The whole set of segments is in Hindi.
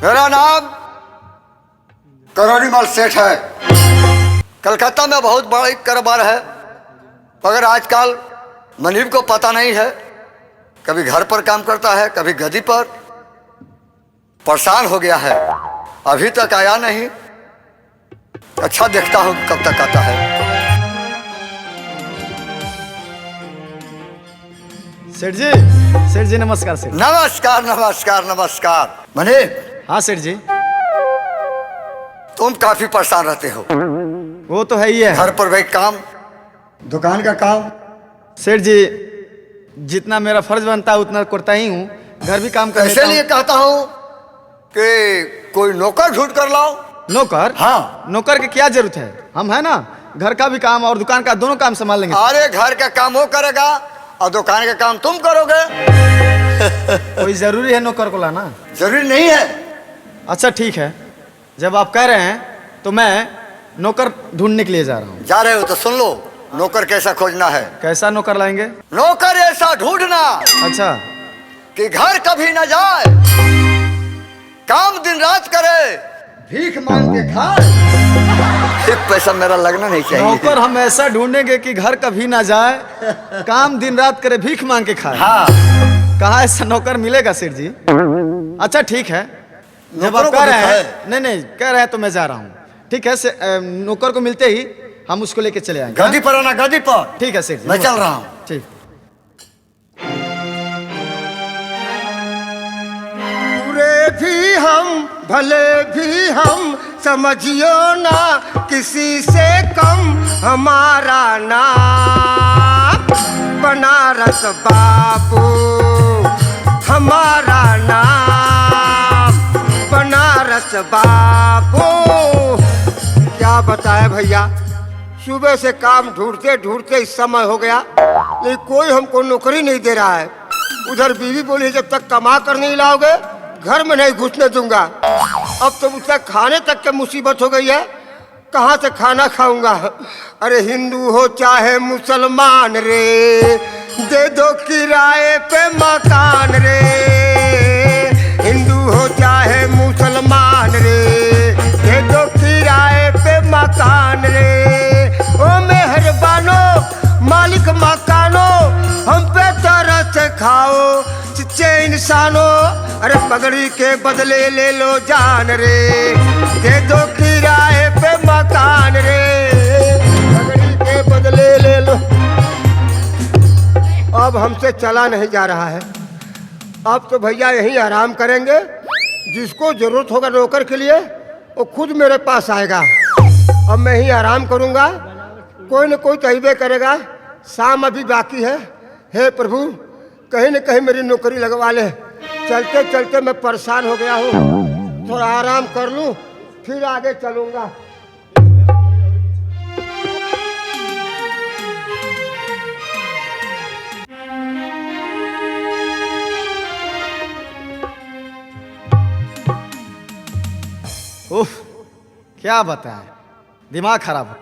मेरा नाम करोड़ीमल सेठ है। कलकत्ता में बहुत बड़ा कारोबार है, मगर आजकल मनीब को पता नहीं है। कभी घर पर काम करता है, कभी गद्दी पर। परेशान हो गया है, अभी तक आया नहीं। अच्छा, देखता हूँ कब तक आता है। सेठ जी नमस्कार। सेठ नमस्कार नमस्कार नमस्कार। मनीब। हाँ सेठ जी। तुम काफी परेशान रहते हो। वो तो है ही है। घर पर भी काम, दुकान का काम। सेठ जी, जितना मेरा फर्ज बनता है उतना करता ही हूँ। घर भी काम कर लेता इसलिए कहता हूँ कि कोई नौकर ढूंढ कर लाओ। नौकर? हाँ। नौकर की क्या जरूरत है, हम है ना। घर का भी काम और दुकान का दोनों काम संभाल लेंगे। अरे घर का काम वो करेगा और दुकान का काम तुम करोगे। कोई जरूरी है नौकर को लाना? जरूरी नहीं है। अच्छा ठीक है, जब आप कह रहे हैं तो मैं नौकर ढूंढने के लिए जा रहा हूँ। जा रहे हो तो सुन लो, नौकर कैसा खोजना है। कैसा नौकर लाएंगे? नौकर ऐसा ढूंढना अच्छा। कि घर कभी न जाए, काम दिन रात करे, भीख मांग के खाए। एक पैसा मेरा लगना नहीं चाहिए। नौकर हम ऐसा ढूंढेंगे कि घर कभी ना जाए, काम दिन रात करे, भीख मांग के खाए। हाँ। कहाँ ऐसा नौकर मिलेगा सेठ जी? अच्छा ठीक है, जब आप कह रहे हैं, नहीं कह रहे हैं तो मैं जा रहा हूँ। ठीक है, नौकर को मिलते ही हम उसको लेके चले आएंगे। गद्दी पर आना, गद्दी पर। ठीक है सेठ जी, मैं चल रहा हूँ। ठीक। बुरे भी हम भले भी हम, समझियो ना किसी से कम। हमारा नाम बनारस बाबू, हमारा नाम बनारस बाबू। क्या बताए भैया, सुबह से काम ढूंढते ढूंढते इस समय हो गया, लेकिन कोई हमको नौकरी नहीं दे रहा है। उधर बीवी बोली जब तक कमा कर नहीं लाओगे घर में नहीं घुसने दूंगा। अब तो मुझसे खाने तक की मुसीबत हो गई है, कहाँ से खाना खाऊंगा। अरे हिंदू हो चाहे मुसलमान रे, दे दो किराए पे मकान रे। हिंदू हो चाहे मुसलमान रे, दे दो किराए पे मकान रे। ओ मेहरबानो मालिक मकानो, हम पे तरस खाओ सच्चे इंसानो। अरे पगड़ी के बदले ले लो जान रे, दे दो किराए पे मकान रे। पगड़ी के बदले ले लो। अब हमसे चला नहीं जा रहा है। अब तो भैया यहीं आराम करेंगे। जिसको जरूरत होगा नौकर के लिए वो खुद मेरे पास आएगा। अब मैं ही आराम करूंगा, कोई न कोई तहीबे करेगा। शाम अभी बाकी है। हे प्रभु, कहीं न कहीं मेरी नौकरी लगवा ले। चलते चलते मैं परेशान हो गया हूँ, थोड़ा आराम कर लूँ फिर आगे चलूँगा। उफ, क्या बताएं, दिमाग खराब हो।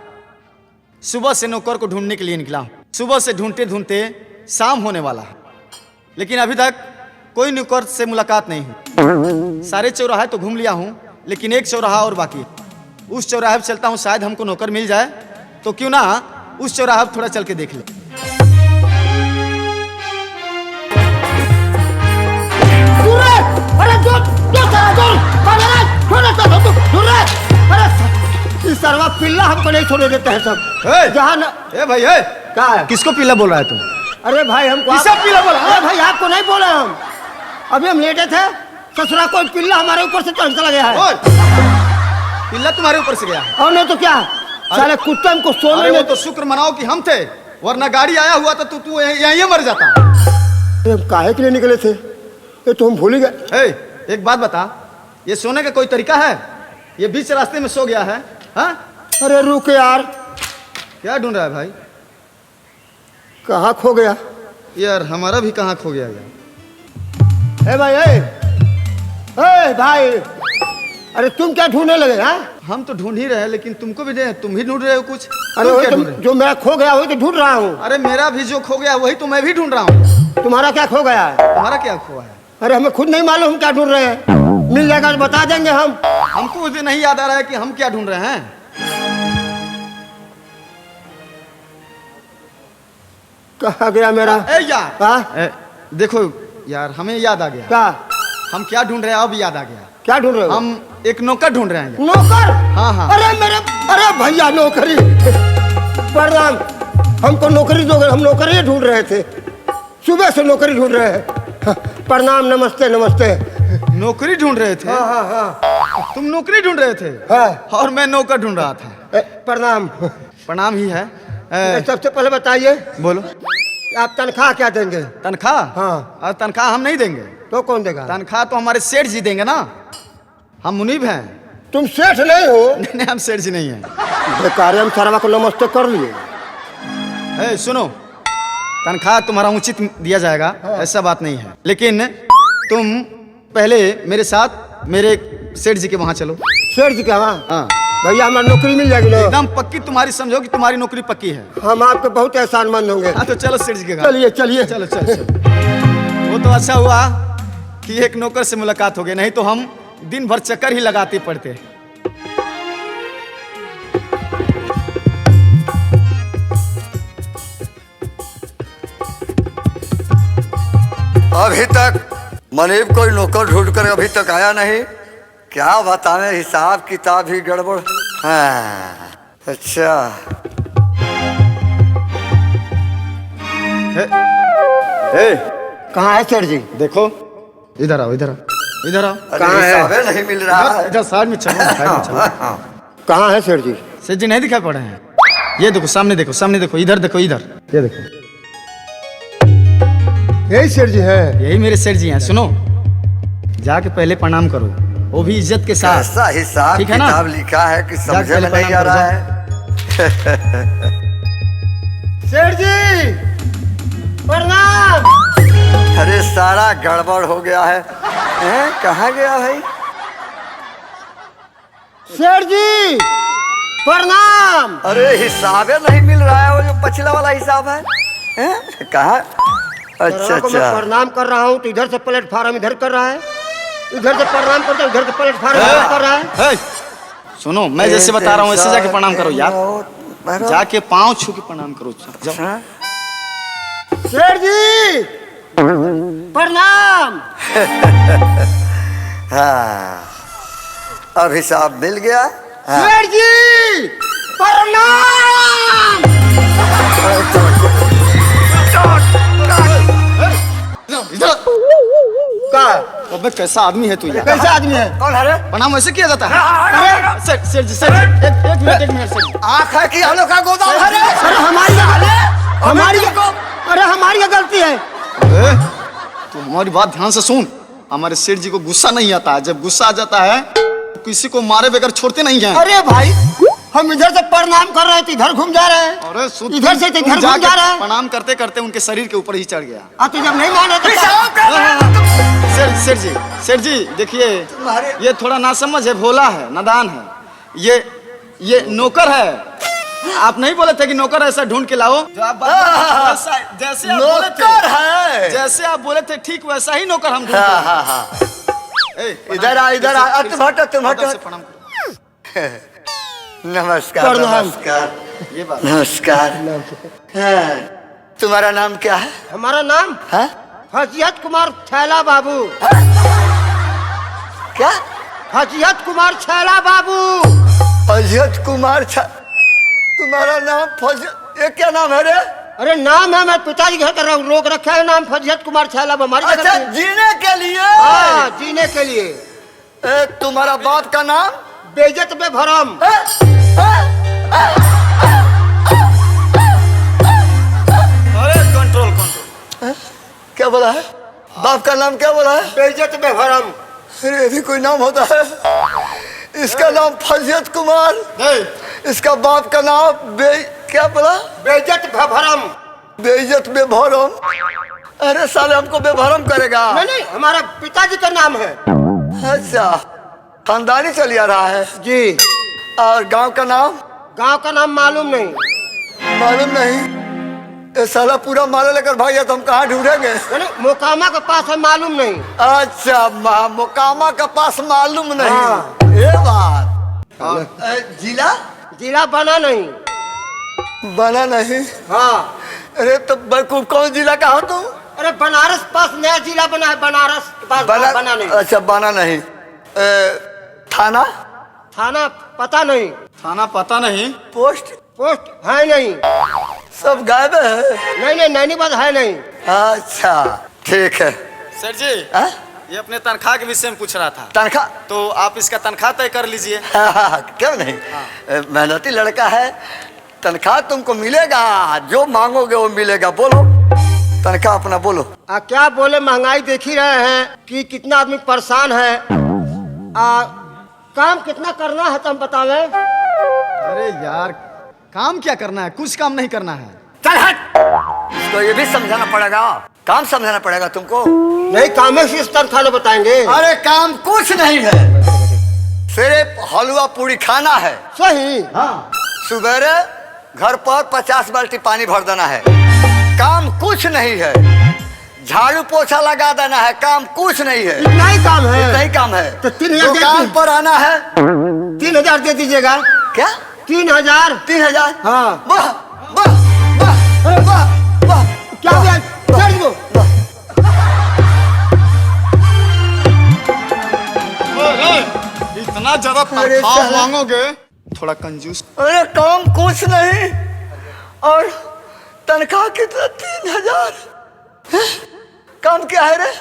सुबह से नौकर को ढूंढने के लिए निकला हूँ। सुबह से ढूंढते ढूंढते शाम होने वाला है, लेकिन अभी तक कोई नौकर से मुलाकात नहीं हुई। सारे चौराहे तो घूम लिया हूँ, लेकिन एक चौराहा और बाकी है। उस चौराहे पर चलता हूँ, शायद हमको नौकर मिल जाए। तो क्यों ना उस चौराहे पर थोड़ा चल के देख ले। सरवा पिल्ला हमको नहीं छोड़े देते हैं सब। जहाँ न... ए भाई, क्या है? किसको पिल्ला बोल रहा है तुम? अरे भाई हमको किसको पिल्ला बोला? अरे भाई आपको नहीं बोले हम। अभी हम लेटे थे, ससुरा कोई पिल्ला हमारे ऊपर से चला गया है। पिल्ला तुम्हारे ऊपर से गया है? और नहीं तो क्या, साले कुत्ते हमको सोने में। तो शुक्र मनाओ कि हम थे, वरना गाड़ी आया हुआ तो तू यहीं मर जाता। हम काहे के लिए निकले थे ये तो हम भूल ही गए। एक बात बता, ये सोने का कोई तरीका है? ये बीच रास्ते में सो गया है। हाँ? अरे रुक यार, क्या ढूंढ रहा है भाई? कहाँ खो गया यार? हमारा भी कहाँ खो गया यार। ए भाई, ए भाई, अरे तुम क्या ढूंढने लगे? हाँ, हम तो ढूंढ ही रहे हैं, लेकिन तुमको भी नहीं, तुम ही ढूंढ रहे हो कुछ। अरे वही जो मेरा खो गया वही तो ढूंढ रहा हूँ। अरे मेरा भी जो खो गया वही तो मैं भी ढूंढ रहा हूँ। तुम्हारा क्या खो गया है? तुम्हारा क्या खोआ है? अरे हमें खुद नहीं मालूम हम क्या ढूंढ रहे हैं। मिल जाएगा तो बता देंगे हम। हमको उस दिन नहीं याद आ रहा है कि हम क्या ढूंढ रहे हैं। कहाँ गया मेरा? ए यार, हाँ? देखो यार, हमें याद आ गया। क्या? हम क्या ढूंढ रहे हैं अब याद आ गया। क्या ढूंढ रहे हो? हम एक नौकर ढूंढ रहे हैं। नौकर? हाँ हाँ। अरे भैया नौकरी। प्रणाम। हमको नौकरी दोगे? हम नौकरी ढूंढ रहे थे, सुबह से नौकरी ढूंढ रहे हैं। प्रणाम, नमस्ते नमस्ते। नौकरी ढूंढ रहे थे? हाँ हाँ हाँ। तुम नौकरी ढूंढ रहे थे? हाँ। और मैं नौकर ढूंढ रहा था। प्रणाम। प्रणाम ही है। सबसे पहले बताइए, बोलो। आप तनख्वाह क्या देंगे? तनख्वाह? हाँ। और तनख्वाह हम नहीं देंगे। तो कौन देगा? तनख्वाह तो हमारे सेठ जी देंगे ना। हम मुनीब हैं। तुम सेठ नहीं हो? नहीं, हम सेठ जी नहीं हैं। बेकार, हम सरवा को नमस्ते कर लिए। सुनो, तनख्वाह तुम्हारा उचित दिया जाएगा, ऐसा बात नहीं है, लेकिन तुम पहले मेरे साथ मेरे सेठ जी के वहाँ चलो। सेठ जी क्या? वहाँ? हाँ। भैया हमारी नौकरी मिल जाएगी ना? एकदम पक्की, तुम्हारी समझो कि तुम्हारी नौकरी पक्की है। हम आपके बहुत एहसानमंद होंगे। हाँ तो चलो सेठ जी के घर। चलिए चलिए। चलो चलो चलो। वो तो अच्छा हुआ कि एक नौकर से मुलाकात हो गई, नहीं तो हम दिन भर चक्कर ही लगाते पड़ते। अभी तक मनीब कोई नौकर ढूंढ कर अभी तक आया नहीं। क्या बताएं, हिसाब किताब ही गड़बड़। हाँ, अच्छा। कहाँ है सेठ जी? देखो, इधर आओ, इधर आओ, इधर आओ। अरे कहाँ है? हिसाबे नहीं मिल रहा है। इधर साइड में चलो, साइड में चलो। कहाँ है सेठ जी? सेठ जी नहीं दिखाई पड़ रहे हैं? ये देखो, सामने देखो, सामने देखो, इधर देखो, इधर ये देखो। यही सेठ जी है? यही मेरे सेठ जी हैं। सुनो, जाके पहले प्रणाम करो, वो भी इज्जत के साथ। ऐसा हिसाब ठीक है ना? किताब लिखा है कि समझ जाके में पहले नहीं आ प्रणाम रहा करो, है। सेठ जी प्रणाम। अरे सारा गड़बड़ हो गया है। कहाँ गया भाई? सेठ जी प्रणाम। अरे हिसाबे नहीं मिल रहा है, वो जो पिछला वाला हिसाब है। कहाँ? अच्छा सरवा को मैं अच्छा। प्रणाम कर रहा हूँ तो इधर से प्लेटफार्म इधर कर रहा है, इधर से प्रणाम करता हूँ इधर से प्लेटफार्म इधर कर रहा है। सुनो, मैं जैसे बता रहा हूँ वैसे जाके प्रणाम करो यार। जाके पाँव छू के प्रणाम करो। जाओ। हाँ? सेठ जी प्रणाम। हाँ, अब हिसाब मिल गया। हाँ। सेठ जी प्रणाम। का अबे कैसा आदमी है तू यार? कैसा आदमी है? कौन है रे? प्रणाम ऐसे किया जाता है? अरे सेठ, सेठ जी, सेठ जी, एक मिनट, एक मिनट सेठ जी। आँख है कि आलू का गोदाम है रे? अरे हमारी अरे हमारी क्या गलती है? तू हमारी बात ध्यान से सुन। हमारे सेठ जी को गुस्सा नहीं आता है, जब गुस्सा आ जाता है तो किसी को मारे बगैर छोड़ते नहीं हैं। अरे भाई, हम इधर से प्रणाम कर रहे थे इधर घूम जा रहे हैं। अरे सुन, इधर से तुम इधर घूम जाके जा रहा है। प्रणाम करते करते उनके शरीर के ऊपर ही चढ़ गया। तो जब नहीं माने तो हिसाब कर रहा है। सेठ, सेठ जी, सेठ जी देखिए, तुम्हारे- ये थोड़ा नासमझ है, भोला है, नादान है। ये नौकर है। आप नहीं बोले थे कि नौकर ऐसा ढूंढ के लाओ? जो आप वैसा, जैसे आप बोले नौकर थे, है। जैसे आप बोले थे ठीक वैसा ही नौकर हम ढूंढ हाँ हाँ हाँ। इधर आ, इधर आ। तुम हटो, तुम हटो। प्रणाम करो। नमस्कार प्रणाम। नमस्कार ये बात नमस्कार। हाँ, तुम्हारा नाम क्या है? हमारा नाम हाँ? फजियत कुमार छैला बाबू। क्या? फजियत कुमार छैला बाबू। फजियत कुमार तुम्हारा नाम फजियत, ये क्या नाम है रे? अरे नाम है, मैं पिताजी घर कर रहा हूँ, रोक रखा है नाम फजियत कुमार छैला बाबू। हमारी अच्छा, जगह पे- जीने के लिए? हाँ, जीने के लिए। तुम्हारा बाप का नाम? बेइज्जत में भरम। अरे कंट्रोल, कंट्रोल। क्या बोला है? बाप का नाम क्या बोला है? बेइज्जत में भरम। अरे ये भी कोई नाम होता है? इसका नाम फजियत कुमार, इसका बाप का नाम क्या बोला? बेइज्जत में भरम। बेइज्जत बेभरम। अरे साले हमको बेभरम करेगा? नहीं नहीं, हमारा पिताजी का नाम है। अच्छा, खानदानी चल आ रहा है जी। और गांव का नाम? गांव का नाम मालूम नहीं। मालूम नहीं। ये साला पूरा माल लेकर भाग गया तो हम कहाँ ढूंढेंगे? मोकामा के पास है, मालूम नहीं। अच्छा मोकामा के पास मालूम नहीं। हाँ। ये बात। जिला जिला बना नहीं। बना नहीं। हाँ। अरे तो कौन जिला का हो तुम? अरे बनारस पास नया जिला बना है, बनारस के पास बना नहीं। अच्छा बना नहीं। थाना थाना पता नहीं। थाना पता नहीं। पोस्ट पोस्ट है नहीं। सब गायब है। नहीं नैनीबाद है नहीं। अच्छा ठीक है। सर जी ये अपने तनख्वाह के विषय में पूछ रहा था। तनख्वाह तो आप इसका तनख्वाह तय कर लीजिए। क्यों नहीं? मेहनती लड़का है, तनख्वाह तुमको मिलेगा, जो मांगोगे वो मिलेगा। बोलो तनख्वाह अपना बोलो। क्या बोले, महंगाई देख ही रहे हैं कि कितना आदमी परेशान है। काम कितना करना है तुम बतावे? अरे यार काम क्या करना है, कुछ काम नहीं करना है। चल हट। इसको ये भी समझाना पड़ेगा, काम समझाना पड़ेगा तुमको। नहीं काम से इस तनख्वाह बताएंगे। अरे काम कुछ नहीं है, सिर्फ हलवा पूरी खाना है। सही। हाँ। सवेरे घर पर 50 बाल्टी पानी भर देना है, काम कुछ नहीं है। झाड़ू पोछा लगा देना है, काम कुछ नहीं है। इतना ही काम है। इतना ही काम है। तो 3000 दुकान पर आना है। 3000 दे दीजिएगा। क्या? 3000? 3000? हाँ। वाह वाह वाह वाह वाह। क्या ब्याज? चढ़ दो। इतना ज्यादा अरे तनख्वाह साला। मांगोगे, थोड़ा कंजूस। अरे काम कुछ नहीं और तनख्वाह कितना? 3000। काम क्या है रे?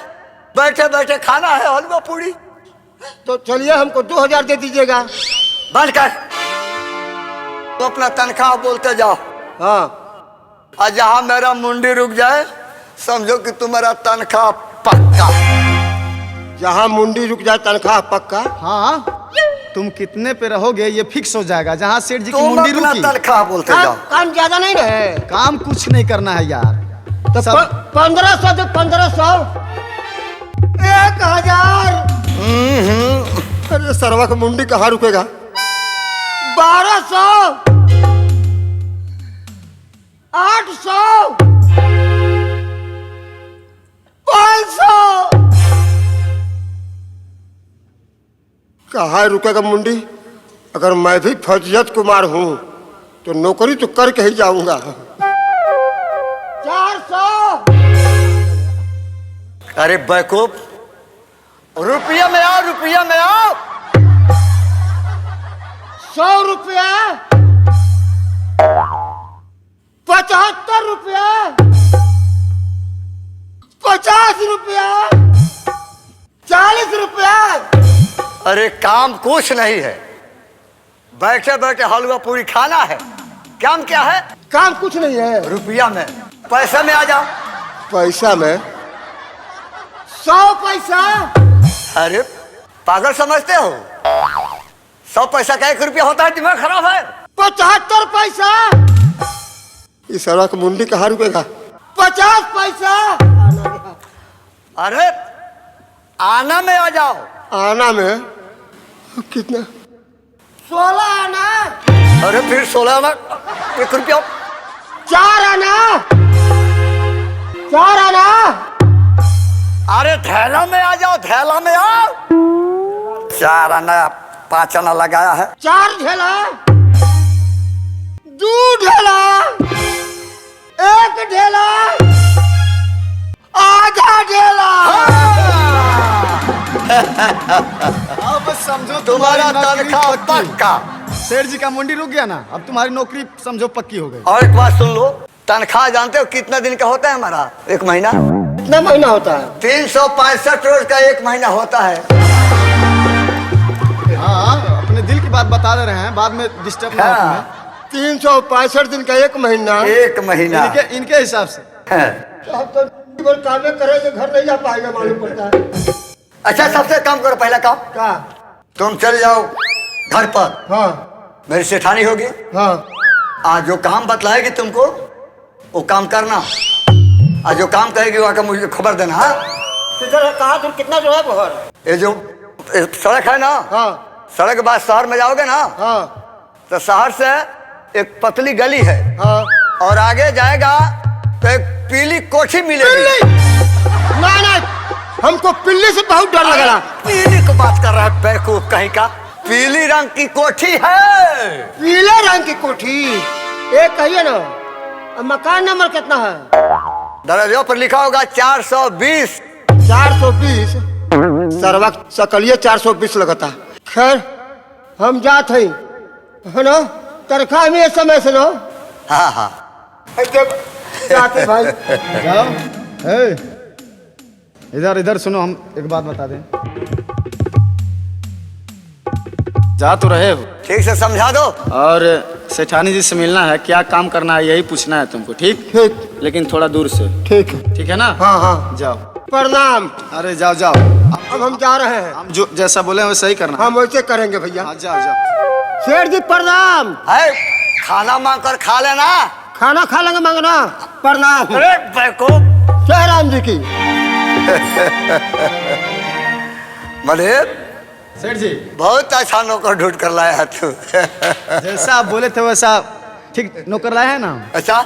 बैठे बैठे खाना है हलवा पूरी। तो चलिए हमको 2000 दे दीजिएगा। बंद कर। तो अपना तनख्वाह बोलते जाओ। हाँ। और जहां मेरा मुंडी रुक जाए समझो कि तुम्हारा तनख्वाह पक्का। जहाँ मुंडी रुक जाए तनख्वाह पक्का। हाँ तुम कितने पे रहोगे ये फिक्स हो जाएगा, जहाँ सेठ जी की तुम मुंडी अपना रुकी। तनख्वाह बोलते जाओ। काम ज्यादा नहीं रहे। काम कुछ नहीं करना है यार। तो 1500 तो 1500। 1000। अरे सरवा का मुंडी कहाँ रुकेगा? 1200। 800। 500। कहाँ रुकेगा मुंडी? अगर मैं भी फौजियत कुमार हूँ तो नौकरी तो करके ही जाऊंगा। 400। अरे बेवकूफ, रुपया में आओ, रुपया में आओ। 100 रुपया। 75 रुपया। 50 रुपया। 40 रुपया। अरे काम कुछ नहीं है, बैठे बैठे हलवा पूरी खाना है। काम क्या है? काम कुछ नहीं है। रुपया में। पैसे में आ जाओ। पैसा में 100 पैसा। अरे पागल समझते हो? 100 पैसा का 1 रुपया होता है? दिमाग खराब है? 75 पैसा। इस सरवा का मुंडी कहाँ रुकेगा? 50 पैसा। अरे आना में आ जाओ। आना में कितना? 16 आना। अरे फिर 16 आना 1 रुपया। 4 आना। 4 आना। अरे थैला में आ जाओ, थैला में आओ। 4 आना 5 आना लगाया है। 4 ढेला। 2 ढेला। 1 ढेला। आधा ढेला। अब समझो तुम्हारा नौकरी तनख्वाह पक्की। पक्का। सेठ जी का मुंडी रुक गया ना, अब तुम्हारी नौकरी समझो पक्की हो गई। और एक बात सुन लो, तनख्वाह जानते हो कितना दिन का होता है हमारा? 1 महीना। कितना महीना होता है? 365 रोज का 1 महीना होता है। हाँ अपने दिल की बात बता दे रहे हैं, बाद में डिस्टर्ब ना हो हाँ। तुम्हें। 365 दिन का 1 महीना। 1 महीना। इनके हिसाब से। हाँ। अब तो केवल कामे करे तो घर नहीं जा पाएगा मालूम पड़ता है। अच्छा सबसे काम करो, पहला काम का? तुम चल जाओ घर पर, हाँ। मेरी सेठानी होगी। हाँ। आज जो काम बतलाएगी तुमको वो काम करना, आज जो काम कहेगी वो आकर मुझे खबर देना। हाँ? कहा तुम कितना जो है बहर? ये जो सड़क है ना, हाँ। सड़क के बाद शहर में जाओगे ना, हाँ। तो शहर से एक पतली गली है हाँ। और आगे जाएगा तो एक पीली कोठी मिलेगी। पिल्ली? नहीं, हमको पिल्ली से बहुत डर लग रहा। पीली को बात कर रहा है बेवकूफ कहीं का। पीली रंग की कोठी है। पीले रंग की कोठी? एक कहिए ना। अब मकान नंबर कितना है? दरवाजों पर लिखा होगा 420। 420? सरवा सकलिए 420 लगता। खैर हम जात है ना, तरखा में समय से ना। हाँ हाँ जाते भाई। जाओ। ए, इधर इधर सुनो, हम एक बात बता दें। जा तो रहे हो, ठीक से समझा दो। और सेठानी जी से मिलना है, क्या काम करना है यही पूछना है तुमको, ठीक? ठीक लेकिन थोड़ा दूर से, ठीक है। ठीक है ना? हाँ हाँ जाओ। प्रणाम। अरे जाओ जाओ, अब हम जा रहे हैं। हम जो जैसा बोले वैसा ही करना। हम वैसे करेंगे भैया। हाँ जाओ जाओ। शेर जी प्रणाम। है खाना मांग कर खा लेना। खाना खा लेंगे मांगना। प्रणाम। अरे बेवकूफ। जय राम जी की। मदेव सेठ जी, बहुत अच्छा नौकर ढूंढ कर लाया है तू। जैसा आप बोले थे वैसा ठीक नौकर लाए हैं ना। अच्छा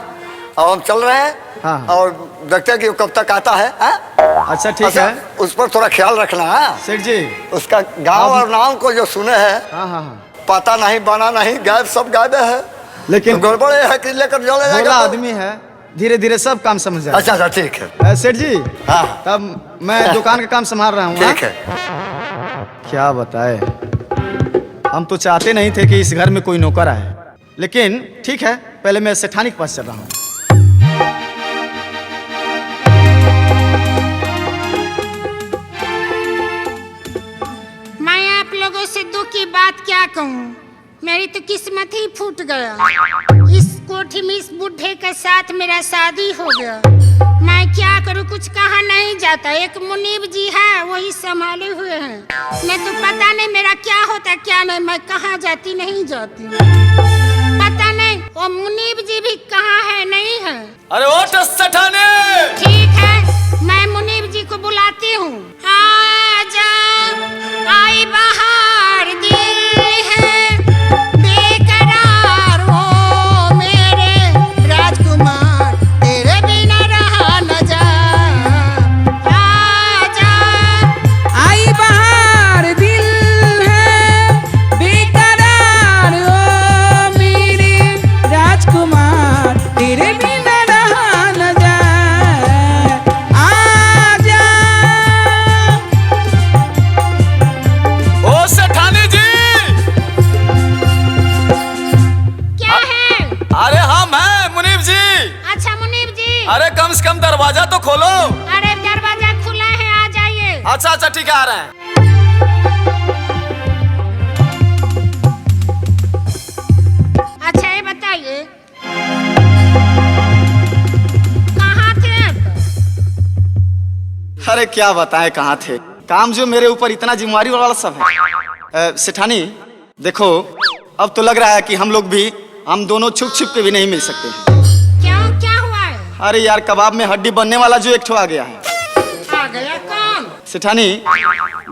अब हम चल रहे हैं। हाँ। और देखते हैं कि वो कब तक आता है। अच्छा ठीक है उस पर थोड़ा ख्याल रखना है। सेठ जी। उसका गांव और नाम को जो सुने हैं, हाँ हाँ हाँ, पता नहीं बना नहीं, गायब सब गायब है। लेकिन तो गड़बड़ ये है कि लेकर चले भोला जाएगा तो- आदमी है, धीरे धीरे सब काम समझ जाएगा। अच्छा अच्छा ठीक है। सेठ जी, हाँ तब मैं दुकान का काम संभाल रहा हूँ। ठीक है। क्या बताए, हम तो चाहते नहीं थे कि इस घर में कोई नौकर आए, लेकिन ठीक है, पहले मैं सेठानी के पास चल रहा हूँ। मैं आप लोगों से दुख की बात क्या कहूँ, मेरी तो किस्मत ही फूट गया। इस कोठी में इस बुढ़े के साथ मेरा शादी हो गया। मैं क्या करूँ, कुछ कहा नहीं जाता। एक मुनीब जी है, वही संभाले हुए हैं। मैं तो पता नहीं मेरा क्या होता क्या नहीं, मैं कहाँ जाती नहीं जाती पता नहीं। वो मुनीब जी भी कहाँ है, नहीं है। अरे ओ सेठानी, ठीक है, मैं मुनीब जी को बुलाती हूँ। आजा आई बहार दिल है बेकरार हो मेरे राजकुमार, तेरे बिना रहा न जा। आजा आई बहार दिल है बेकरार ओ मेरे राजकुमार, तेरे बिना रहा न जाए। आजा। ओ सेठानी जी। क्या है? अरे हम हैं मुनीब जी। अच्छा मुनीब जी। अरे कम से कम दरवाजा तो खोलो। अरे दरवाजा खुला है, आ जाइए। अच्छा अच्छा ठीक है, आ रहे हैं। अच्छा ये बताइए, कहाँ थे आप? अरे क्या बताएं कहाँ थे, काम जो मेरे ऊपर इतना जिम्मेवारी वाला सब है। सेठानी देखो, अब तो लग रहा है कि हम लोग भी, हम दोनों छुप छुप के भी नहीं मिल सकते हैं। क्यों, क्या हुआ है? अरे यार, कबाब में हड्डी बनने वाला जो एक ठो आ गया है। आ गया कौन? सेठानी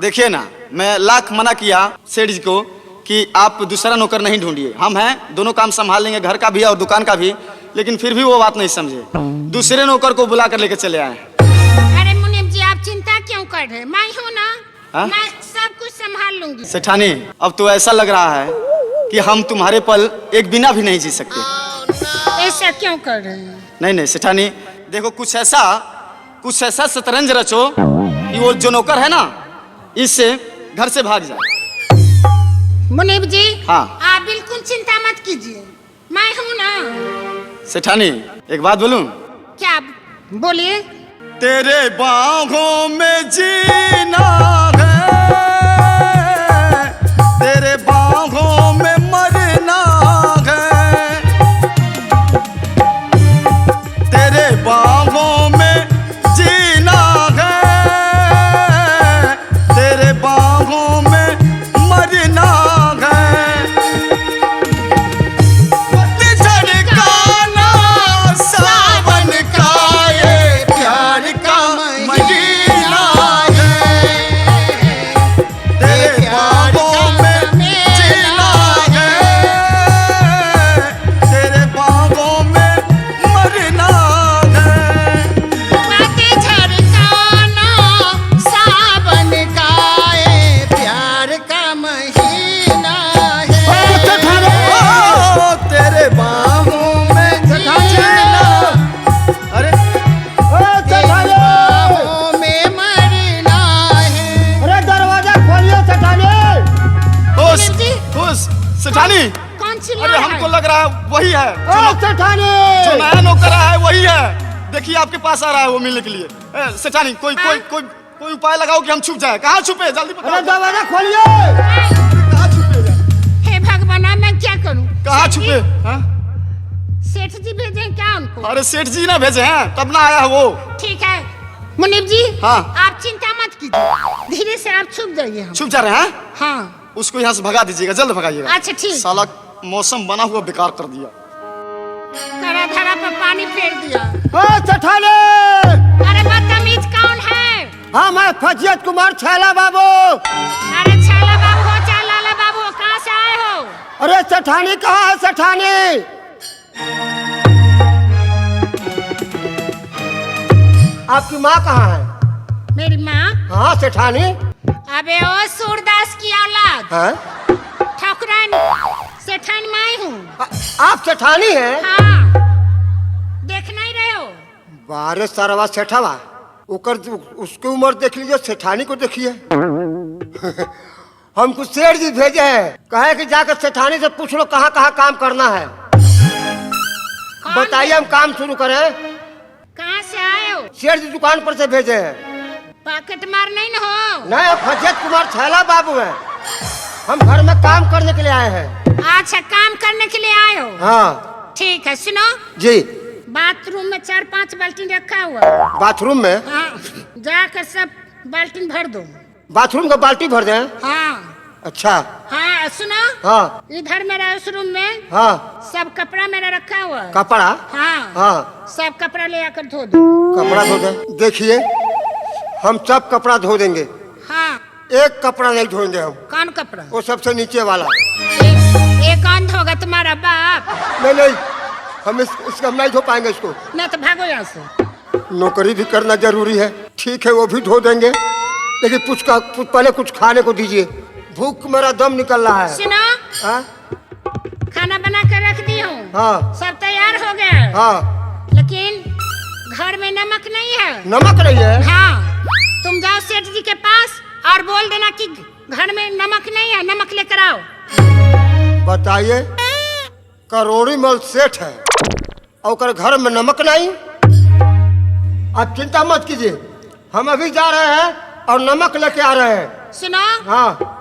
देखिए ना, मैं लाख मना किया सेठ जी को कि आप दूसरा नौकर नहीं ढूंढिए, हम हैं, दोनों काम संभाल लेंगे, घर का भी और दुकान का भी, लेकिन फिर भी वो बात नहीं समझे, दूसरे नौकर को बुला कर लेकर चले आए। अरे मुनीब जी, आप चिंता क्यों कर रहे हैं? मैं हूँ ना। हाँ? मैं सब कुछ संभाल लूंगी। सेठानी अब तो ऐसा लग रहा है कि हम तुम्हारे पल एक बिना भी नहीं जी सकते। ऐसा क्यों कर रहे हैं? नहीं नहीं सेठानी देखो, कुछ ऐसा शतरंज रचो कि वो जो नौकर है ना, इससे घर से भाग जाए। मुनीब जी, हाँ। आप बिल्कुल चिंता मत कीजिए, मैं हूँ ना। सेठानी एक बात बोलूं? क्या? बोलिए। तेरे बाहों में जीना है, तेरे बाहों में मरना है, तेरे बाहों में जीना है, तेरे बाहों में मरना है। पतझड़ का ना सावन का ये प्यार का महीना है। सेठानी, कौन चिल्ला अरे रहा हमको है? लग रहा है वही है ओ सेठानी, जो नया नौकर है वही है। देखिए आपके पास आ रहा है वो मिलने के लिए। सेठानी कोई हाँ? कोई कोई कोई उपाय लगाओ कि हम छुप जाए। कहाँ छुपे, जल्दी अरे बताओ। दरवाजा खोलिए। कहाँ छुपे जाए? हे भगवान, मैं क्या करूं? कहाँ सेठ छुपे? जी- हाँ? सेठ जी भेजे हैं क्या उनको? अरे सेठ जी ना भेजे हैं तब ना आया है वो। ठीक है मुनीब जी, हाँ। आप चिंता मत कीजिए, धीरे से आप छुप जाइए। हम छुप जा रहे हैं? हाँ उसको यहाँ से भगा दीजिएगा, जल्द भगाइएगा। अच्छा ठीक। साला मौसम बना हुआ बेकार कर दिया। करा धरा पर पानी फेर दिया। ओ सेठानी, अरे बदतमीज कौन है? हाँ मैं फजियत कुमार छैला बाबू। अरे छैला बाबू हो चाहे लाला बाबू हो, कहाँ से आए हो? अरे सेठानी कहाँ है सेठानी? आपकी माँ कहाँ है? मेरी माँ? हाँ सेठानी। अबे ओ सूरदास की औलाद, हैं? ठकुराइन सेठान माई हूँ। आप सेठानी हैं? हाँ, देख नहीं रहे हो? बारे सरवा सेठवा, ओकर उसकी उम्र देख लीजिए, सेठानी को देखिए। हमको सेठ जी भेजे हैं, कहे कि जाकर सेठानी से पूछ लो कहाँ कहाँ काम करना है। कौन बताइए हम काम शुरू करें। कहाँ से आए हो? सेठ जी दुकान पर से भेजे हैं। पॉकेट मार नहीं न हो? नहीं, फजियत कुमार छैला बाबू हैं। हम घर में काम करने के लिए आए हैं। अच्छा, काम करने के लिए आए हो? हाँ ठीक है, सुनो, जी। बाथरूम में 4-5 बाल्टी रखा हुआ है। बाथरूम में? हाँ, जाकर सब बाल्टी भर दो। बाथरूम का बाल्टी भर दें? हाँ अच्छा। हाँ, सुनो, हाँ इधर मेरा उस रूम में हाँ। सब कपड़ा मेरा रखा हुआ है। कपड़ा? हाँ हाँ। सब कपड़ा ले आकर धो दो। कपड़ा धो दें? देखिए हम सब कपड़ा धो देंगे, हाँ। एक कपड़ा नहीं धोएंगे हम। कौन कपड़ा? वो सबसे नीचे वाला। एक अंध होगा तुम्हारा बाप। नहीं नहीं, हम इसका हम नहीं धो पाएंगे इसको। नहीं तो भागो यहाँ से। नौकरी भी करना जरूरी है। ठीक है वो भी धो देंगे, लेकिन पहले कुछ खाने को दीजिए, भूख मेरा दम निकल रहा है। सुनो, हाँ खाना बना कर रख दी हूँ। हाँ सब तैयार हो गया है। हाँ। लेकिन घर में नमक नहीं है। नमक नहीं है? हाँ, तुम जाओ सेठ जी के पास और बोल देना कि घर में नमक नहीं है, नमक लेकर आओ। बताइए, करोड़ी मल सेठ है और ओकर घर में नमक नहीं? आप चिंता मत कीजिए, हम अभी जा रहे हैं और नमक लेके आ रहे हैं। सुनो, हाँ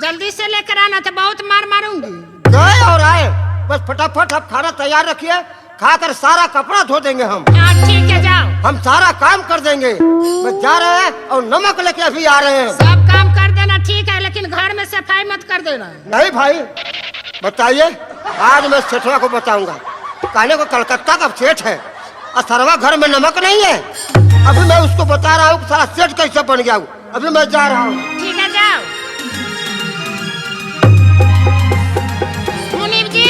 जल्दी से लेकर आना तो बहुत मार मारूंगी। गए और आए, बस फटाफट आप खाना तैयार रखिए, खाकर सारा कपड़ा धो देंगे हम। हाँ ठीक है, जाओ। हम सारा काम कर देंगे। बस जा रहे हैं और नमक लेके अभी आ रहे हैं। सब काम कर देना ठीक है, लेकिन घर में सफाई मत कर देना। नहीं भाई, बताइए, आज मैं सेठवा को बताऊंगा। कहने को कलकत्ता का सेठ है और सरवा घर में नमक नहीं है। अभी मैं उसको बता रहा हूँ कि सारा सेठ कैसे बन गया हूँ। अभी मैं जा रहा हूँ। ठीक है, जाओ। मुनीब जी,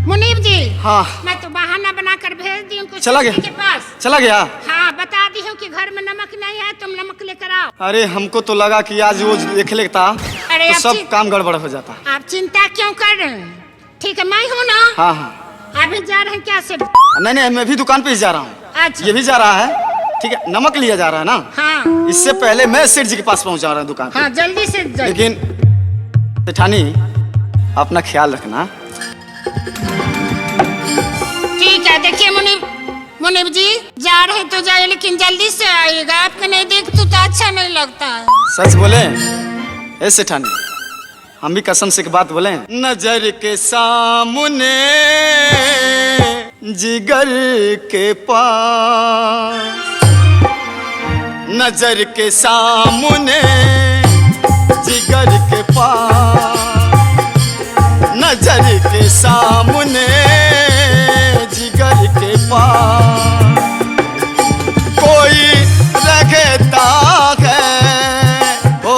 मुनीब जी। हाँ। मैं तो बहाना बनाकर भेज दी उनको चला सेठ जी गया? के पास। चला गया? हाँ, बता दी हूँ कि घर में नमक नहीं है, तुम नमक लेकर आओ। अरे हमको तो लगा कि आज वो देख लेता अरे तो अब सब काम गड़बड़ हो जाता। आप चिंता क्यों कर रहे हैं? ठीक है, मैं हूँ ना। हाँ हाँ। अभी जा रहे हैं क्या सेठ? नहीं नहीं, मैं भी दुकान पे ही जा रहा हूँ। अच्छा। ये भी जा रहा है। ठीक है, नमक लिया जा रहा है ना? हाँ इससे पहले मैं सेठ जी के पास पहुंचा रहा हूँ दुकान पे। हाँ, जल्दी से जल्दी। लेकिन सेठानी, अपना ख्याल रखना। ठीक है, देखिए मुनीब जी, जा रहे तो जाइए, लेकिन जल्दी से आइएगा। आपको नहीं देख तो अच्छा नहीं लगता है। सच बोले ए सेठानी, हम भी कसम से एक बात बोले, नजर के सामने जिगर के पास, नजर के सामने जिगर के पास, नजर के सामने जिगर के पास कोई रखता है। ओ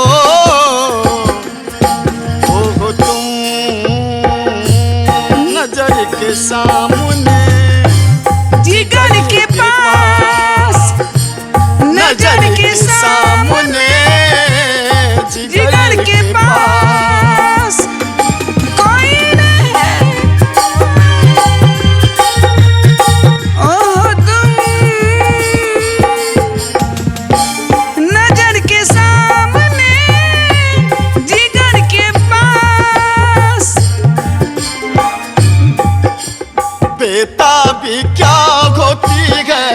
तुम नजर के सामने जिगर के पास, नजर के सामने जिगर के पास कोई नहीं। क्या होती है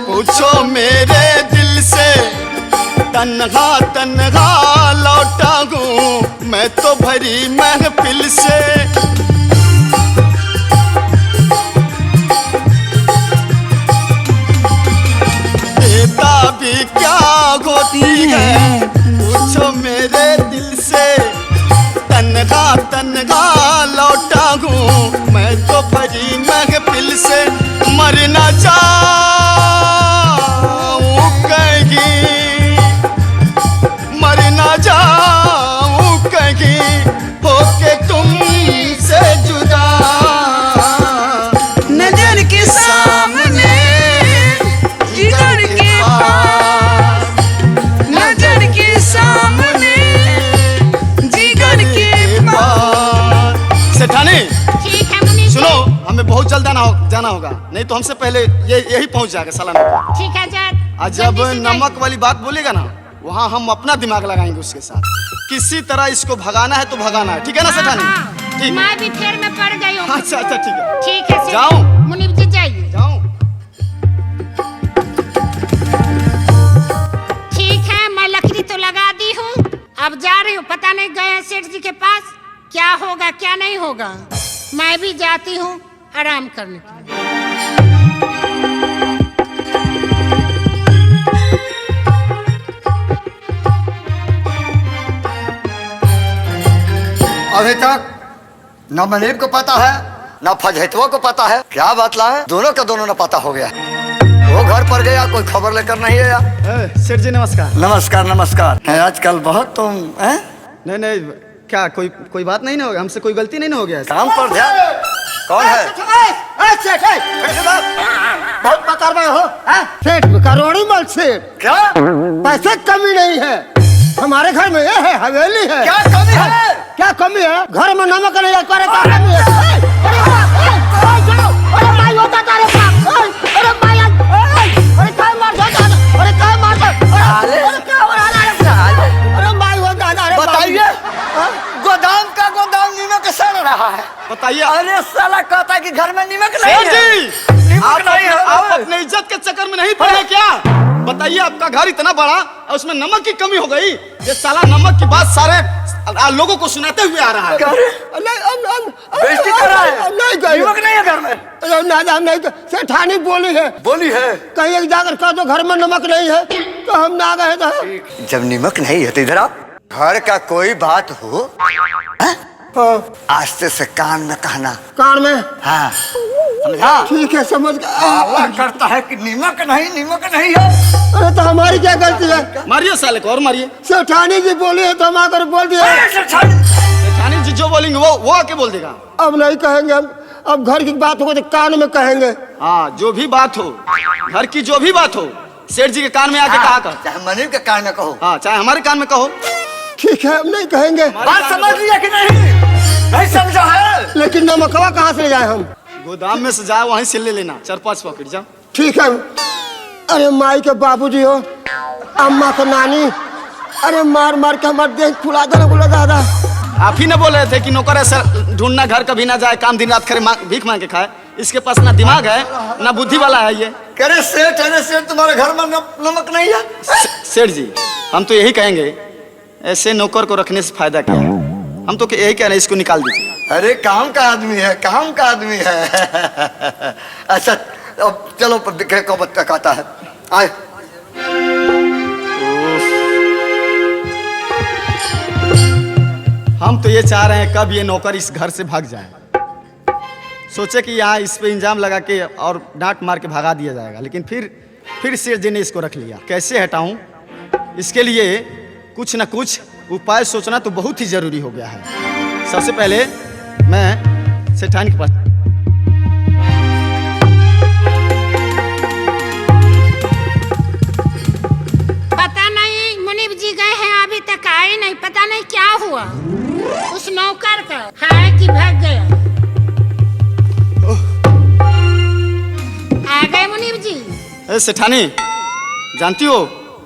पूछो मेरे दिल से। तन्हा तन्हा लौटा हूँ मैं तो भरी महफिल से। देता भी क्या होती है पूछो मेरे दिल से। तन्हा तन्हा लौटा हूँ मैं तो भरी महफिल से। मर न जाऊँ कहीं, मर न जाऊँ कहीं होके तुमसे जुदा। नजर के सामने जिगर के पास, नजर के सामने जिगर के पास। सेठानी ठीक है मुनीब जी। सुनो, हमें बहुत जल्द जाना होगा, नहीं तो हमसे पहले यही पहुंच जाएगा सालाना। ठीक है जात। और जब नमक वाली बात बोलेगा ना, वहाँ हम अपना दिमाग लगाएंगे उसके साथ। किसी तरह इसको भगाना है तो भगाना है, ठीक है ना सेठानी? ठीक है। मैं भी फेर में पड़ गई हूँ। अच्छा अच्छा ठीक है। ठीक है जाऊं? मुनीब जी जाइए। जाऊं? ठीक है, मैं लकड़ी तो लगा दी हूँ, अब जा रही हूँ। पता नहीं गए हैं सेठ जी के पास, क्या होगा क्या नहीं होगा। मैं भी जाती हूँ आराम करने के लिए। अभी तक न मनीब को पता है न फजहतवा को पता है। क्या बातला है, दोनों का दोनों न पता हो गया। वो घर पर गया, कोई खबर लेकर नहीं आया। सेठ जी नमस्कार। नमस्कार नमस्कार। है आजकल बहुत तुम हैं? नहीं नहीं, क्या कोई बात नहीं ना होगा, हमसे कोई गलती नहीं ना हो गया? काम पर ध्यान। कौन है? बहुत पकड़ में हो सेठ, करोड़ी मल सेठ। क्या पैसे कमी नहीं है हमारे घर में, ये है हवेली है। क्या कमी है? क्या कमी है? घर में नमक नहीं करे क्या कमी है? अरे भाई होता तारे पाप, अरे भाई, अरे काय मार दो, अरे काय मार दो, अरे क्या हो रहा है? अरे भाई होता तारे। बताइए, गोदाम का गोदाम नीमक सड़ रहा है। बताइए। अरे साला कहता है कि घर में नीमक नहीं सेठ है। जी, नीमक नहीं है। आप अपने इज्जत के चक्कर में नहीं पड़े क्या? बताइए, आपका घर इतना बड़ा और उसमें नमक की कमी हो गई। ये साला नमक की बात सारे लोगों को सुनाते हुए आ रहा है। बेइज्जती कर रहा है। नहीं नीमक नहीं है घर में। नहीं, सेठानी बोली है, बोली है। कहीं एक जाकर कह दो घर में नमक नहीं है, तो हम ना गए थे। जब नीमक नहीं है तो इधर आप। घर का कोई बात हो आस्ते से कान में कहना। कान में? हाँ समझा? ठीक है, समझ गया। आवाज करता है कि नीमक नहीं है। अरे तो हमारी क्या गलती है? मारिए साले को और मारिए। सेठानी जी बोली है तो हम आकर बोल दिए। सेठानी जी जो बोलेंगे वो आके बोल देगा। अब नहीं कहेंगे हम, अब घर की बात होगी तो कान में कहेंगे। हाँ, जो भी बात हो, घर की जो भी बात हो, सेठ जी के कान में आके कहा कर। चाहे मनीब के कान में कहो। हाँ, चाहे हमारे कान में कहो। ठीक है, हम नहीं कहेंगे। बात समझ लिया कि नहीं समझा है? लेकिन नमकवा कहाँ से ले जाए हम? गोदाम में से जाए वहीं से ले लेना, 4-5 पॉकेट। जाओ। ठीक है। अरे माई के बाबूजी हो, अम्मा के नानी, अरे मार मार के हमारे देह फुला दे बोला दादा। आप ही ने बोल रहे थे कि नौकर ऐसा ढूंढना, घर कभी ना जाए, काम दिन रात करे, भीख मांग के खाए। इसके पास ना दिमाग है ना बुद्धि वाला है ये। अरे सेठ तुम्हारे घर में नमक नहीं है। सेठ जी, हम तो यही कहेंगे, ऐसे नौकर को रखने से फायदा क्या है? हम तो यही कह रहे हैं, इसको निकाल दीजिए। अरे काम का आदमी है, काम का आदमी है। अच्छा अब चलो को बच्चा कहता है। आए। हम तो ये चाह रहे हैं कब ये नौकर इस घर से भाग जाए। सोचे कि यहाँ इस पे इंजाम लगा के और डांट मार के भगा दिया जाएगा, लेकिन फिर सेठ जी ने इसको रख लिया। कैसे हटाऊं? इसके लिए कुछ न कुछ उपाय सोचना तो बहुत ही जरूरी हो गया है। सबसे पहले मैं सेठानी के पास। पता नहीं मुनीब जी गए हैं, अभी तक आए नहीं। पता नहीं क्या हुआ उस नौकर का, है कि भाग गया। आ गए मुनीब जी। सेठानी, जानती हो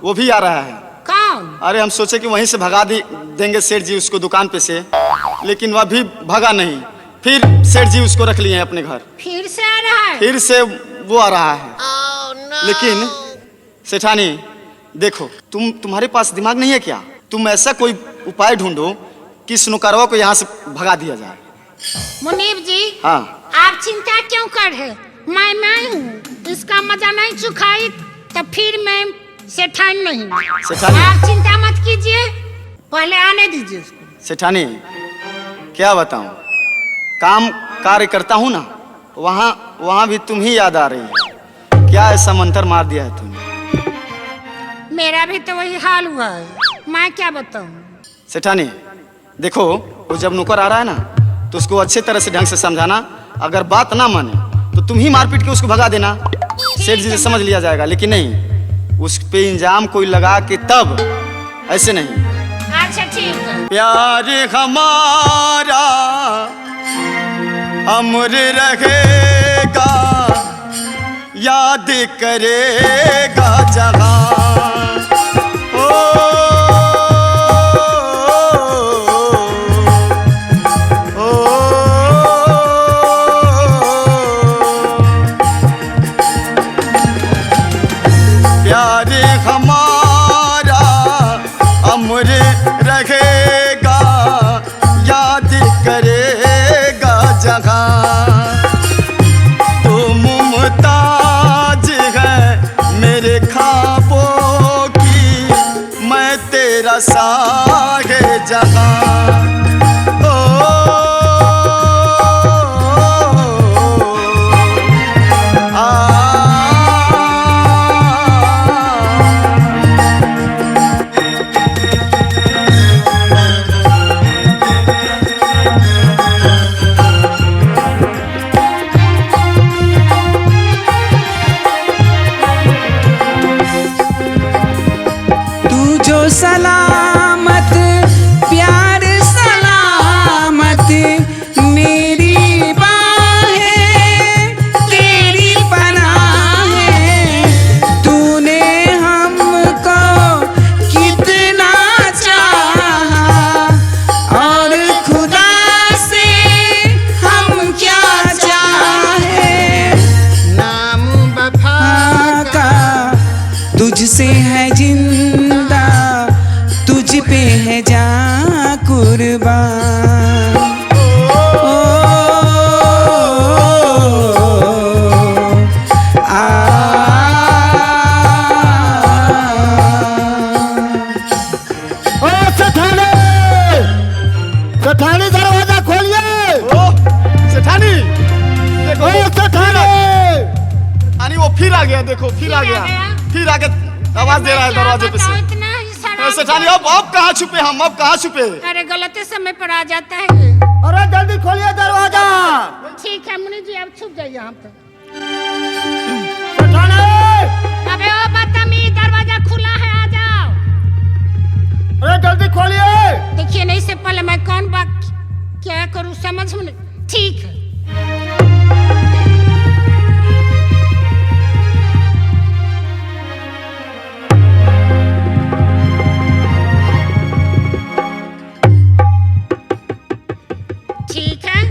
वो भी आ रहा है। कौन? अरे हम सोचे कि वहीं से भगा देंगे सेठ जी उसको दुकान पे से, लेकिन वह भी भगा नहीं। फिर सेठ जी उसको रख लिए हैं अपने घर। फिर से आ रहा है? फिर से वो आ रहा है। लेकिन सेठानी देखो, तुम्हारे पास दिमाग नहीं है क्या? तुम ऐसा कोई उपाय ढूंढो कि इस नौकरवा को यहाँ से भगा दिया जाए। मुनीब जी, हाँ, आप चिंता क्यों कर रहे? मैं हूँ, इसका मजा नहीं चुखाई तो फिर मैं सेठानी नहीं। सेठानी, आप चिंता मत कीजिए, पहले आने दीजिए उसको। सेठानी क्या बताऊं, काम कार्य करता हूँ ना, वहाँ भी तुम ही याद आ रही है। क्या ऐसा मंत्र मार दिया है तुमने? मेरा भी तो वही हाल हुआ है, मैं क्या बताऊं। सेठानी देखो, वो जब नौकर आ रहा है ना तो उसको अच्छे तरह से ढंग से समझाना। अगर बात ना माने तो तुम ही मारपीट के उसको भगा देना। सेठ जी से समझ लिया जाएगा। लेकिन नहीं, उस पे इंजाम कोई लगा के तब, ऐसे नहीं। अच्छा ठीक है। प्यार हमारा अमर रहेगा, याद करेगा जहां। प्यार हमारा अमर रहेगा, याद करेगा जहां। तू मुमताज है मेरे ख्वाबों की, मैं तेरा साहे जहां। सलामत प्यार सलामत, मेरी बाहें तेरी पनाह है। तूने हमको कितना चाहा, और खुदा से हम क्या चाहे। नाम वफा का तुझसे है जिंदा, तुझ पे है जा कुर्बान। ओ सेठानी, सेठानी दरवाजा खोलिए। सेठानी देखो, सेठानी वो फिर आ गया। देखो फिर आ गया, फिर आके आवाज दे रहा है दरवाजे पे से। सेठानी अब कहाँ छुपे हम? अब कहाँ छुपे? अरे गलत समय पर आ जाता है ये। अरे जल्दी खोलिए दरवाजा। ठीक है मुनि जी, अब छुप जाइए यहाँ पे। सेठानी, अबे ओ बदतमीज, दरवाजा खुला है, आ जाओ। अरे जल्दी खोलिए। देखिए नहीं से पहले मैं कौन बात क्या करूँ समझ में नहीं। ठीक है। ठीक है,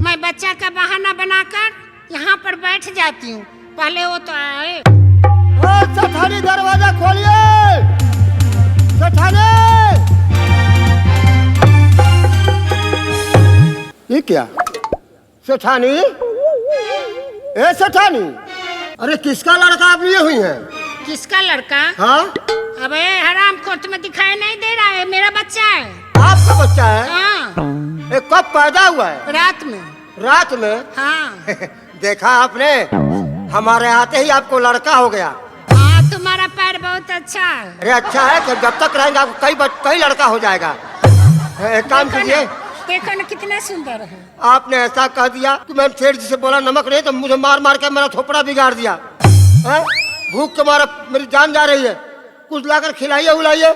मैं बच्चा का बहाना बनाकर यहाँ पर बैठ जाती हूँ, पहले वो तो आए। सेठानी दरवाजा खोलिए। सेठानी, ये क्या? सेठानी, ए सेठानी, अरे किसका लड़का आप लिए हुई हैं? किसका लड़का? हाँ, अबे हराम खोर, तुम्हें दिखाई नहीं दे रहा है? मेरा बच्चा है। आपका बच्चा है? हाँ, ये कब पैदा हुआ है? रात में। रात में? हाँ। देखा आपने, हमारे आते ही आपको लड़का हो गया। हाँ, तुम्हारा पैर बहुत अच्छा है। अरे अच्छा है कि जब तक रहेंगे आपको कई लड़का हो जाएगा। एक काम कीजिए, देखो ना कितना सुंदर है। आपने ऐसा कह दिया कि मैं सेठ जी से बोला नमक नहीं, तो मुझे मार मार के मेरा थोपड़ा बिगाड़ दिया है? भूख के मारा मेरी जान जा रही है, कुछ लाकर खिलाइए उलाइए।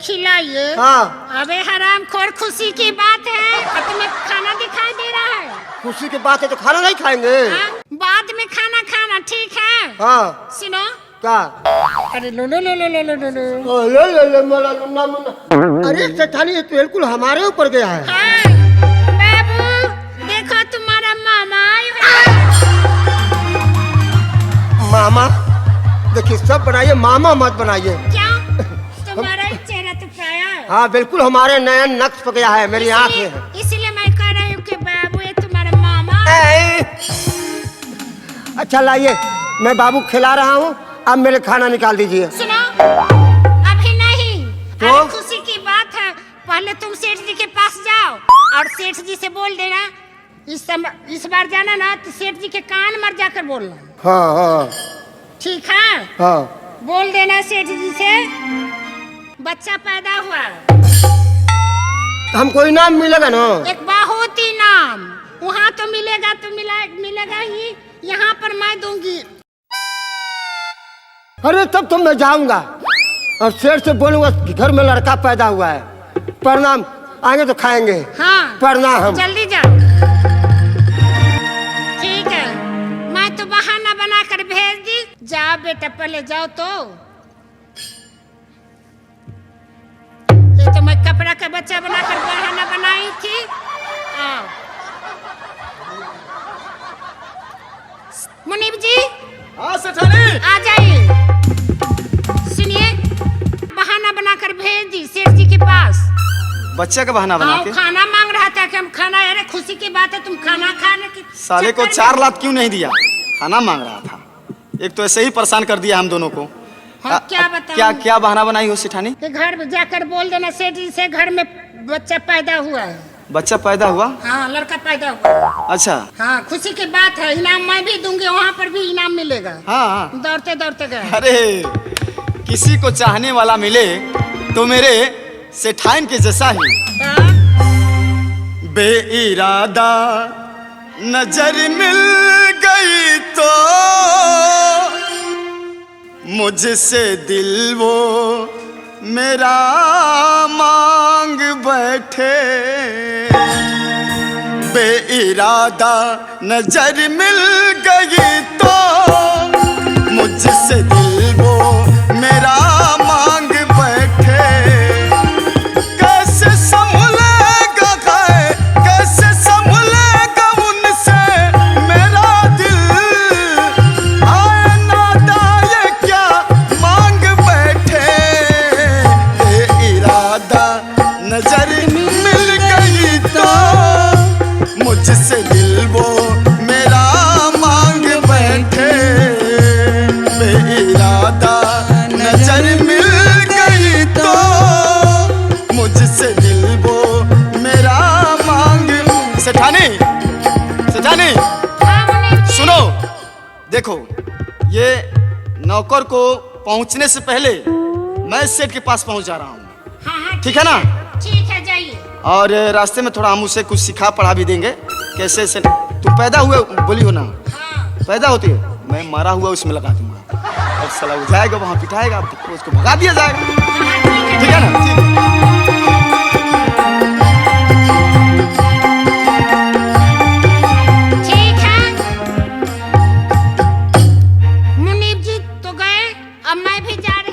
खिलाइए? हाँ। अबे हराम खोर, खुशी की बात है और तुम्हें खाना दिखाई दे रहा है। खुशी की बात है तो खाना नहीं खाएंगे? हाँ? बाद में खाना खाना, ठीक है? हाँ। सुनो क्या? अरे लो लो लो लो लो लो लो लो। अरे सेठानी, ये तो बिल्कुल हमारे ऊपर गया है। हाँ, बाबू देखो मामा देखिए, सब बनाइए, मामा मत बनाइए। क्या तुम्हारा ही चेहरा तो प्राया है। हाँ बिल्कुल, हमारे नयन नक्श पे गया है, मेरी आंखें हैं। इसलिए मैं कह रही हूँ कि बाबू ये तुम्हारा मामा। अच्छा लाइए, मैं बाबू खिला रहा हूँ, अब मेरे खाना निकाल दीजिए। सुनो, अभी नहीं। तो? अरे खुशी की बात है, पहले तुम सेठ जी के पास जाओ और सेठ जी से बोल देना, इस बार जाना ना तो सेठ जी के कान मर जाकर बोलना। हाँ हाँ ठीक है? हाँ। बोल देना सेठ जी से बच्चा पैदा हुआ, हमको इनाम मिलेगा ना? एक बहुत ही नाम। वहाँ तो मिलेगा तो मिलेगा ही, यहाँ पर मैं दूंगी। अरे तब तो मैं जाऊंगा और शेर से बोलूंगा कि घर में लड़का पैदा हुआ है। प्रणाम, आगे तो खाएंगे। हाँ प्रणाम। जल्दी जाओ। ठीक है, मैं तो बहाना बना कर भेज दी। जाओ बेटा, पहले जाओ। तो ये तो मैं कपड़ा का बच्चा बनाकर बहाना बनाई थी। आओ मुनीब जी, हाँ सेठानी। आ जाइए। सुनिए, बहाना बनाकर भेज दी सेठ जी के पास। बच्चा का बहाना बना के? खाना मांग रहा था कि हम खाना, अरे खुशी की बात है, तुम खाना खाने की साले को 4 लाख क्यों नहीं दिया? खाना मांग रहा था। एक तो ऐसे ही परेशान कर दिया हम दोनों को। हाँ, क्या बताऊं? क्या बहाना बनाई हो सेठानी? कि घर में जाकर बोल देना सेठ जी से, घर में बच्चा पैदा हुआ है। बच्चा पैदा हुआ? हाँ, लड़का पैदा हुआ। अच्छा। हाँ, खुशी की बात है, इनाम मैं भी दूंगी, वहाँ पर भी इनाम मिलेगा। हाँ। दौड़ते दौड़ते गए। अरे किसी को चाहने वाला मिले तो मेरे सेठाइन के जैसा ही हाँ? बेइरादा नजर मिल गई तो मुझसे दिल वो मेरा मांग बैठे। बेइरादा नजर मिल गई तो मुझसे दिल वो मेरा मांग बैठे। कैसे संभलेगा कैसे संभलेगा उनसे मेरा दिल। आए नादा ये क्या मांग बैठे। बेइरादा नजर मिल गई तो मुझसे दिल वो मेरा मांग बैठे। बेइरादा नजर मिल गई तो मुझसे दिल वो मेरा मांग। सेठानी हाँ, मुनीब जी। सुनो, देखो ये नौकर को पहुंचने से पहले मैं सेठ के पास पहुंच जा रहा हूँ। हाँ, ठीक है ना? ठीक है, जाइए। और रास्ते में थोड़ा हम उसे कुछ सिखा पढ़ा भी देंगे कैसे से। तुम पैदा हुए बोली हो ना? हाँ। पैदा होती है, मैं मरा हुआ उसमें लगा दूंगा और साला वो जाएगा वहाँ पिटाएगा, तो उसको भगा दिया जाएगा। ठीक है ना? ठीक है। ठीक है, मुनीब जी तो गए, अब मैं भी जा रही